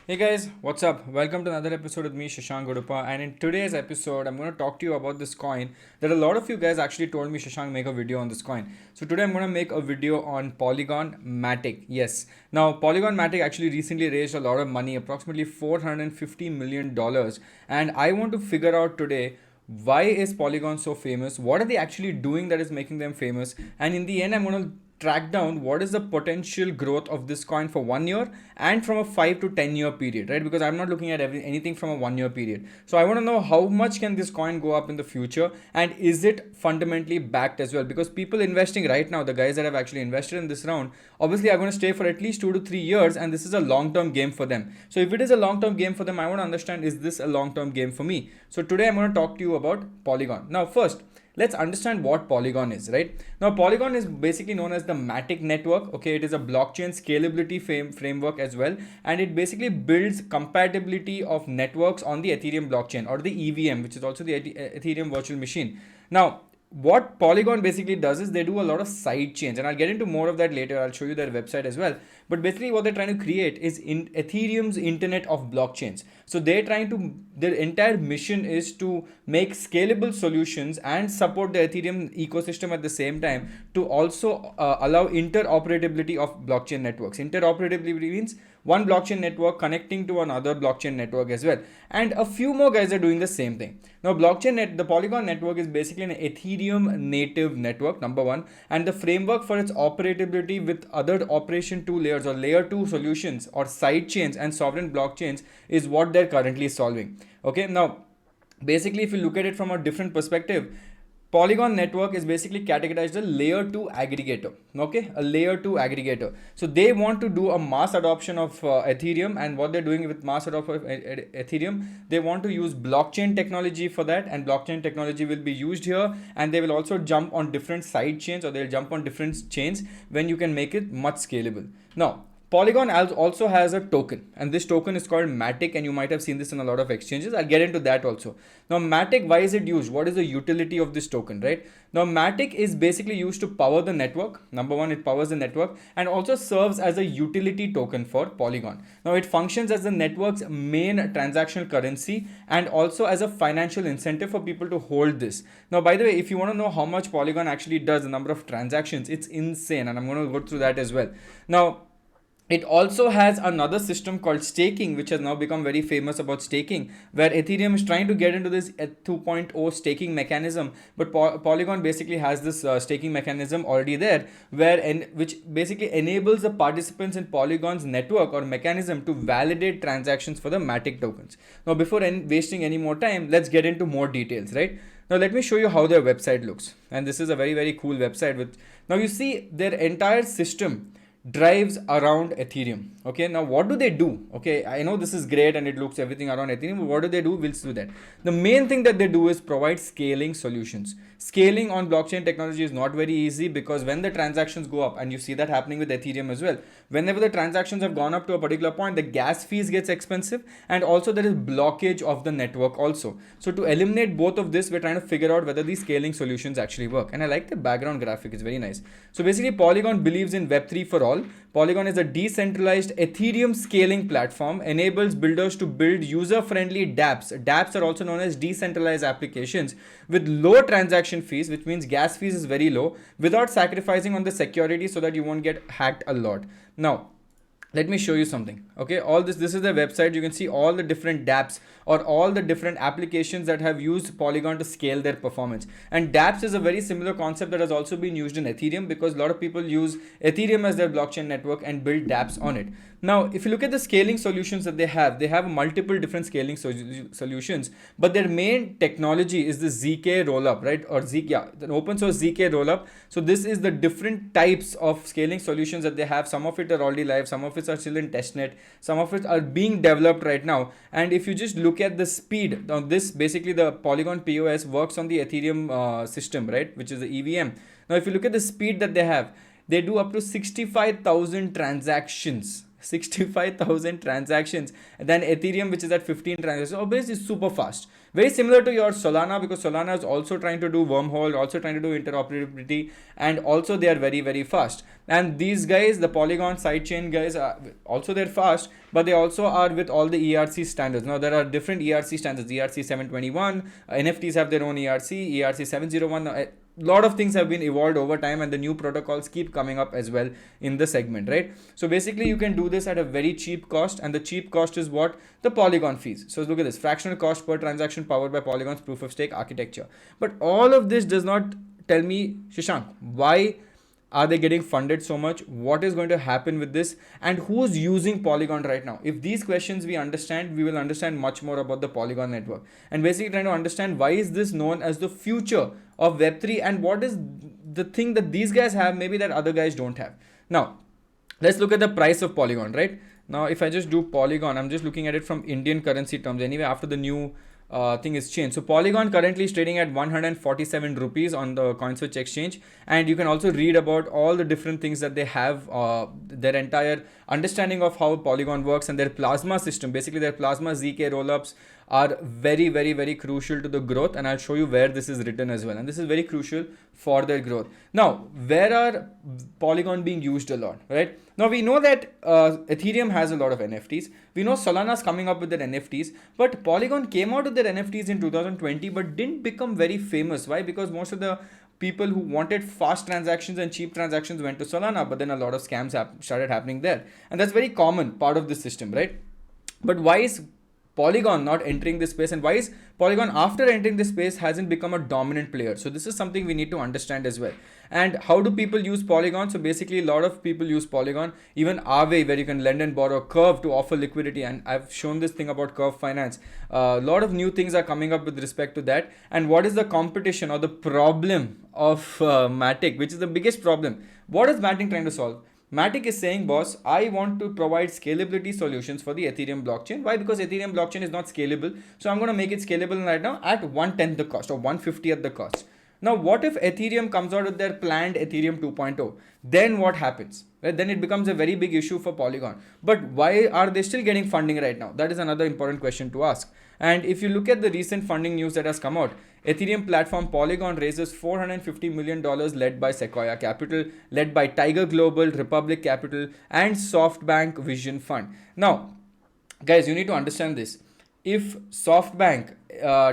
Hey guys, what's up? Welcome to another episode with me, Shashank Godupa. And in today's episode, I'm going to talk to you about this coin that a lot of you guys actually told me, Shashank, make a video on this coin. So today I'm going to make a video on Polygon Matic. Yes. Now, Polygon Matic actually recently raised a lot of money, approximately $450 million. And I want to figure out today why is Polygon so famous? What are they actually doing that is making them famous? And in the end, I'm going to track down what is the potential growth of this coin for 1 year and from a 5 to 10 year period, right? Because I'm not looking at anything from a 1 year period. So I want to know how much can this coin go up in the future, and is it fundamentally backed as well? Because people investing right now, the guys that have actually invested in this round, obviously are going to stay for at least 2 to 3 years, and this is a long term game for them. So if it is a long term game for them, I want to understand, is this a long term game for me? So today I'm going to talk to you about Polygon. Now first, let's understand what Polygon is, right? Now, Polygon is basically known as the Matic network. Okay, it is a blockchain scalability framework as well, and it basically builds compatibility of networks on the Ethereum blockchain, or the EVM, which is also the Ethereum virtual machine. Now, what Polygon basically does is they do a lot of side chains, and I'll get into more of that later. I'll show you their website as well. But basically, what they're trying to create is in Ethereum's internet of blockchains. So they're trying to, their entire mission is to make scalable solutions and support the Ethereum ecosystem at the same time, to also allow interoperability of blockchain networks. Interoperability means one blockchain network connecting to another blockchain network as well. And a few more guys are doing the same thing. Now, the Polygon network is basically an Ethereum native network, number one, and the framework for its operability with other operation 2 layers or layer 2 solutions or side chains and sovereign blockchains is what they're currently solving. Okay, now basically, if you look at it from a different perspective, Polygon network is basically categorized as a layer 2 aggregator. Okay, a layer 2 aggregator. So they want to do a mass adoption of Ethereum, and what they're doing with mass adoption of Ethereum, they want to use blockchain technology for that, and blockchain technology will be used here, and they will also jump on different side chains, or they'll jump on different chains when you can make it much scalable. Now, Polygon also has a token, and this token is called Matic, and you might have seen this in a lot of exchanges. I'll get into that also. Now, Matic, why is it used? What is the utility of this token, right? Now, Matic is basically used to power the network. Number one, it powers the network and also serves as a utility token for Polygon. Now, it functions as the network's main transactional currency and also as a financial incentive for people to hold this. Now, by the way, if you want to know how much Polygon actually does, the number of transactions, it's insane, and I'm going to go through that as well. Now, it also has another system called staking, which has now become very famous about staking, where Ethereum is trying to get into this 2.0 staking mechanism. But Polygon basically has this staking mechanism already there, which basically enables the participants in Polygon's network or mechanism to validate transactions for the Matic tokens. Now, before wasting any more time, let's get into more details, right? Now, let me show you how their website looks. And this is a very, very cool website. Now, you see their entire system drives around Ethereum. Okay, now what do they do? Okay, I know this is great and it looks everything around Ethereum, but what do they do? We'll do that. The main thing that they do is provide scaling solutions. Scaling on blockchain technology is not very easy, because when the transactions go up, and you see that happening with Ethereum as well, whenever the transactions have gone up to a particular point, the gas fees gets expensive, and also there is blockage of the network also. So to eliminate both of this, we're trying to figure out whether these scaling solutions actually work. And I like the background graphic, it's very nice. So basically, Polygon believes in Web3 for all. Polygon is a decentralized Ethereum scaling platform, enables builders to build user-friendly dApps. dApps are also known as decentralized applications with low transaction fees, which means gas fees is very low, without sacrificing on the security so that you won't get hacked a lot. Now, let me show you something. Okay, all this is the website. You can see all the different dApps or all the different applications that have used Polygon to scale their performance. And dApps is a very similar concept that has also been used in Ethereum, because a lot of people use Ethereum as their blockchain network and build dApps on it. Now, if you look at the scaling solutions that they have multiple different scaling solutions, but their main technology is the ZK rollup, right? Or the open source ZK rollup. So this is the different types of scaling solutions that they have. Some of it are already live, some of it are still in testnet, some of it are being developed right now. And if you just look at the speed, now this basically the Polygon POS works on the Ethereum system, right? Which is the EVM. Now, if you look at the speed that they have, they do up to 65,000 transactions 65,000 transactions, and then Ethereum, which is at 15 transactions, obviously is super fast. Very similar to your Solana, because Solana is also trying to do wormhole, also trying to do interoperability, and also they are very, very fast. And these guys, the Polygon sidechain guys, are also they're fast, but they also are with all the ERC standards. Now there are different ERC standards, ERC 721, NFTs have their own ERC, ERC 701. Lot of things have been evolved over time, and the new protocols keep coming up as well in the segment, right? So basically you can do this at a very cheap cost, and the cheap cost is what? The Polygon fees. So look at this, fractional cost per transaction powered by Polygon's proof of stake architecture. But all of this does not tell me, Shashank, why are they getting funded so much? What is going to happen with this? And who's using Polygon right now? If these questions we understand, we will understand much more about the Polygon network. And basically trying to understand why is this known as the future of Web3, and what is the thing that these guys have maybe that other guys don't have. Now, let's look at the price of Polygon, right? Now, if I just do Polygon, I'm just looking at it from Indian currency terms. Anyway, after the new thing is changed. So Polygon currently is trading at 147 rupees on the CoinSwitch exchange, and you can also read about all the different things that they have, their entire understanding of how Polygon works, and their plasma system. Basically their plasma ZK rollups are very, very, very crucial to the growth, and I'll show you where this is written as well, and this is very crucial for their growth. Now, where are Polygon being used a lot, right? Now we know that Ethereum has a lot of NFTs. We know Solana's coming up with their NFTs, but Polygon came out with their NFTs in 2020 but didn't become very famous. Why? Because most of the people who wanted fast transactions and cheap transactions went to Solana, but then a lot of scams started happening there, and that's very common part of this system, right? But why is Polygon not entering this space, and why is Polygon after entering this space hasn't become a dominant player? So this is something we need to understand as well. And how do people use Polygon? So basically a lot of people use Polygon, even Aave, where you can lend and borrow, Curve to offer liquidity, and I've shown this thing about Curve Finance. A lot of new things are coming up with respect to that. And what is the competition or the problem of Matic, which is the biggest problem? What is Matic trying to solve? Matic is saying, boss, I want to provide scalability solutions for the Ethereum blockchain. Why? Because Ethereum blockchain is not scalable. So I'm going to make it scalable right now at 1/10 the cost, or 1/50th the cost. Now, what if Ethereum comes out with their planned Ethereum 2.0? Then what happens? Right? Then it becomes a very big issue for Polygon. But why are they still getting funding right now? That is another important question to ask. And if you look at the recent funding news that has come out, Ethereum platform Polygon raises $450 million led by Sequoia Capital, led by Tiger Global, Republic Capital, and SoftBank Vision Fund. Now, guys, you need to understand this. If SoftBank,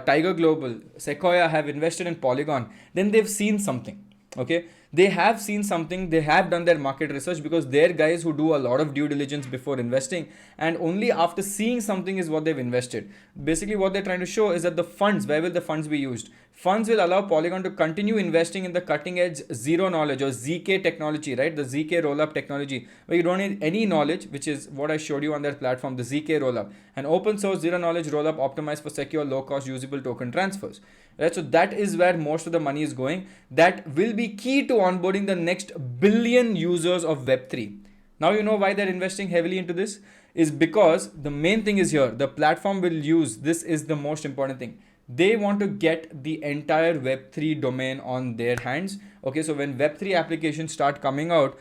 Tiger Global, Sequoia have invested in Polygon, then they've seen something. Okay, they have seen something, they have done their market research, because they're guys who do a lot of due diligence before investing, and only after seeing something is what they've invested. Basically what they're trying to show is that the funds, where will the funds be used? Funds will allow Polygon to continue investing in the cutting edge zero knowledge or ZK technology, right? The ZK rollup technology, where you don't need any knowledge, which is what I showed you on their platform, the ZK rollup, an open source zero knowledge rollup optimized for secure, low cost, usable token transfers. Right? So that is where most of the money is going. That will be key to onboarding the next billion users of Web3. Now you know why they're investing heavily into this, is because the main thing is here. The platform will use, this is the most important thing. They want to get the entire Web3 domain on their hands. Okay, so when Web3 applications start coming out,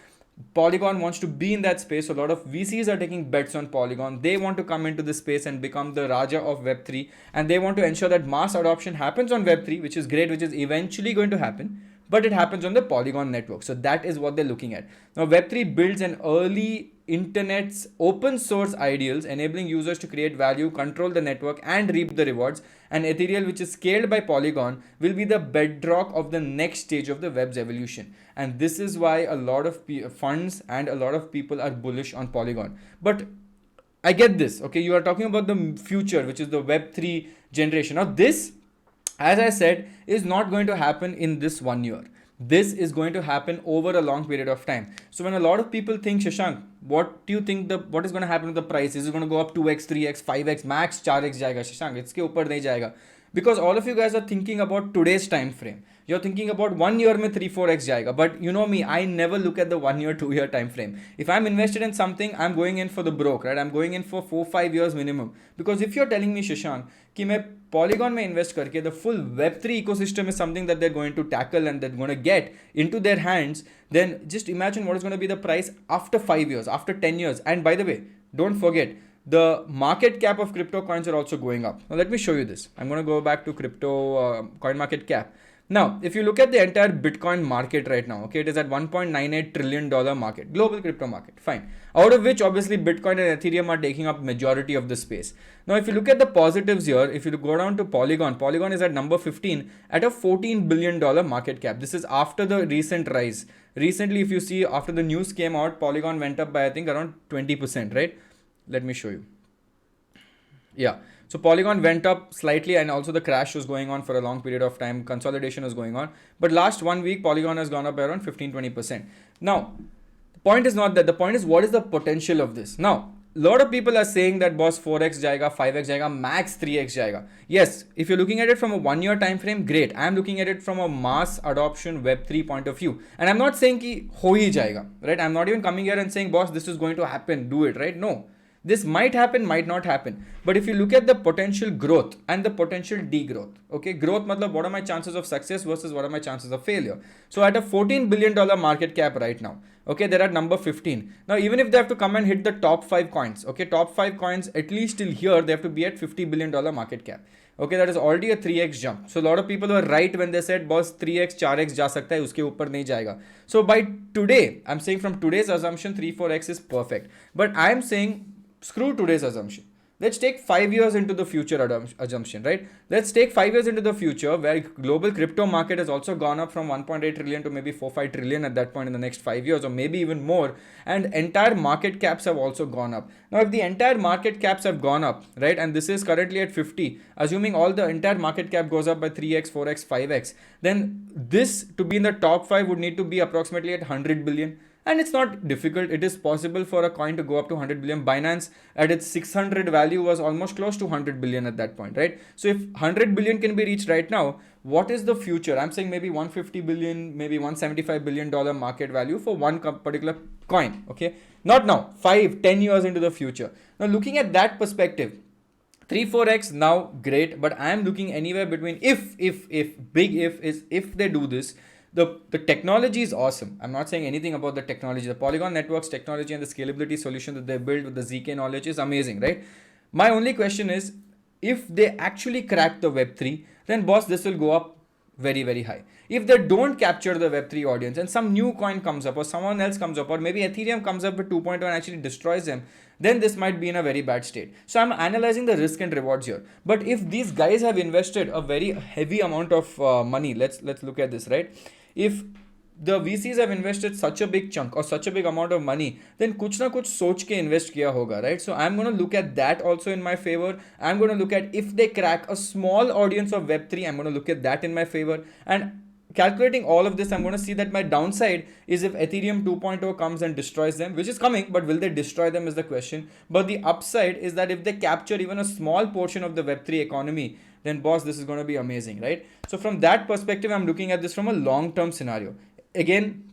Polygon wants to be in that space. So a lot of VCs are taking bets on Polygon. They want to come into this space and become the Raja of Web3. And they want to ensure that mass adoption happens on Web3, which is great, which is eventually going to happen. But it happens on the Polygon network. So that is what they're looking at. Now Web3 builds an early internet's open source ideals, enabling users to create value, control the network, and reap the rewards. And Ethereum, which is scaled by Polygon, will be the bedrock of the next stage of the web's evolution. And this is why a lot of funds and a lot of people are bullish on Polygon. But I get this. Okay, you are talking about the future, which is the Web3 generation. Now this, as I said, is not going to happen in this 1 year. This is going to happen over a long period of time. So when a lot of people think, Shashank, what do you think what is going to happen with the price? Is it going to go up 2x, 3x, 5x, max 4x jayega? Shashank, it's ke upar nahi jayega. Because all of you guys are thinking about today's time frame. You're thinking about 1 year mein 3-4x jayega. But you know me, I never look at the 1 year, 2 year time frame. If I'm invested in something, I'm going in for the broke, right? I'm going in for 4-5 years minimum. Because if you're telling me, Shashank, कि मैं Polygon में invest करके the full Web3 ecosystem is something that they're going to tackle and they're going to get into their hands, then just imagine what is going to be the price after 5 years, after 10 years. And by the way, don't forget, the market cap of crypto coins are also going up. Now let me show you this. I'm going to go back to crypto coin market cap. Now, if you look at the entire Bitcoin market right now, okay, it is at $1.98 trillion market, global crypto market, fine. Out of which obviously Bitcoin and Ethereum are taking up majority of the space. Now, if you look at the positives here, if you go down to Polygon, Polygon is at number 15 at a $14 billion market cap. This is after the recent rise. Recently, if you see after the news came out, Polygon went up by I think around 20%, right? Let me show you. Yeah. So Polygon went up slightly and also the crash was going on for a long period of time. Consolidation was going on. But last 1 week, Polygon has gone up by around 15-20%. Now, the point is not that. The point is what is the potential of this? Now, a lot of people are saying that boss 4x jayega, 5x jayega, max 3x jayega. Yes, if you're looking at it from a 1 year time frame, great. I'm looking at it from a mass adoption Web3 point of view. And I'm not saying ki ho hi jayega, right? I'm not even coming here and saying boss this is going to happen, do it, right? No. This might happen, might not happen. But if you look at the potential growth and the potential degrowth, okay, growth matlab what are my chances of success versus what are my chances of failure. So at a $14 billion market cap right now, okay, they're at number 15. Now, even if they have to come and hit the top 5 coins, okay, top 5 coins, at least till here, they have to be at $50 billion market cap. Okay, that is already a 3x jump. So a lot of people were right when they said, boss 3x, 4x ja sakta hai, uske upar nahi jayega. So by today, I'm saying from today's assumption, 3-4x is perfect. But I'm saying, screw today's assumption. Let's take 5 years into the future assumption, right? Let's take 5 years into the future where global crypto market has also gone up from 1.8 trillion to maybe 4-5 trillion at that point in the next 5 years or maybe even more. And entire market caps have also gone up. Now, if the entire market caps have gone up, right? And this is currently at 50, assuming all the entire market cap goes up by 3x, 4x, 5x, then this to be in the top 5 would need to be approximately at 100 billion. And it's not difficult. It is possible for a coin to go up to 100 billion. Binance at its 600 value was almost close to 100 billion at that point, right? So if 100 billion can be reached right now, what is the future? I'm saying maybe 150 billion, maybe $175 billion market value for one particular coin, okay? Not now, 5-10 years into the future. Now looking at that perspective, 3-4x now, great, but I'm looking anywhere between if big if is if they do this, the technology is awesome. I'm not saying anything about the technology. The Polygon Network's technology and the scalability solution that they built with the ZK knowledge is amazing, right? My only question is, if they actually crack the Web3, then boss, this will go up very, very high. If they don't capture the Web3 audience and some new coin comes up or someone else comes up or maybe Ethereum comes up with 2.0 and actually destroys them, then this might be in a very bad state. So I'm analyzing the risk and rewards here. But if these guys have invested a very heavy amount of money, let's look at this, right? If the VCs have invested such a big chunk or such a big amount of money, then kuch na kuch soch ke invest kiya hoga, right? So I'm going to look at that also in my favor. I'm going to look at if they crack a small audience of Web3, I'm going to look at that in my favor. And calculating all of this, I'm going to see that my downside is if Ethereum 2.0 comes and destroys them, which is coming, but will they destroy them is the question. But the upside is that if they capture even a small portion of the Web3 economy, then boss, this is going to be amazing, right? So from that perspective, I'm looking at this from a long-term scenario. Again,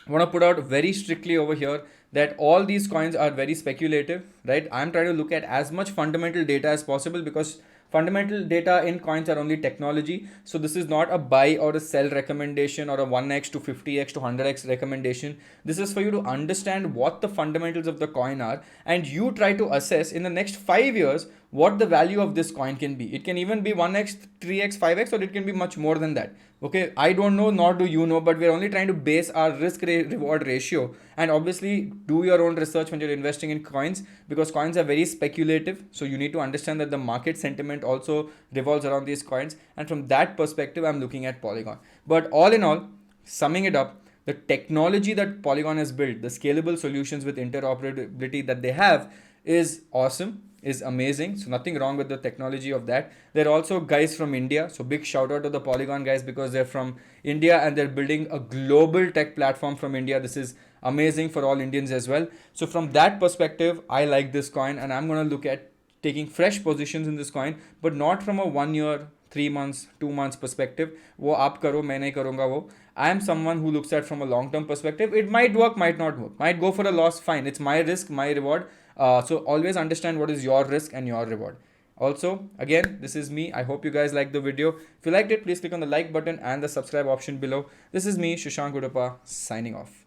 I want to put out very strictly over here that all these coins are very speculative, right? I'm trying to look at as much fundamental data as possible because fundamental data in coins are only technology. So this is not a buy or a sell recommendation or a 1x to 50x to 100x recommendation. This is for you to understand what the fundamentals of the coin are and you try to assess in the next 5 years what the value of this coin can be. It can even be 1x, 3x, 5x, or it can be much more than that. Okay, I don't know, nor do you know, but we're only trying to base our risk-reward ratio. And obviously, do your own research when you're investing in coins because coins are very speculative. So you need to understand that the market sentiment also revolves around these coins. And from that perspective, I'm looking at Polygon. But all in all, summing it up, the technology that Polygon has built, the scalable solutions with interoperability that they have is awesome, is amazing. So nothing wrong with the technology of that. They're also guys from India. So big shout out to the Polygon guys because they're from India and they're building a global tech platform from India. This is amazing for all Indians as well. So from that perspective, I like this coin and I'm going to look at taking fresh positions in this coin, but not from a 1 year, 3 months, 2 months perspective. Wo aap karo, main nahi karunga wo. I am someone who looks at from a long-term perspective. It might work, might not work. Might go for a loss, fine. It's my risk, my reward. So always understand what is your risk and your reward. Also, again, this is me. I hope you guys liked the video. If you liked it, please click on the like button and the subscribe option below. This is me, Shashank Udappa, signing off.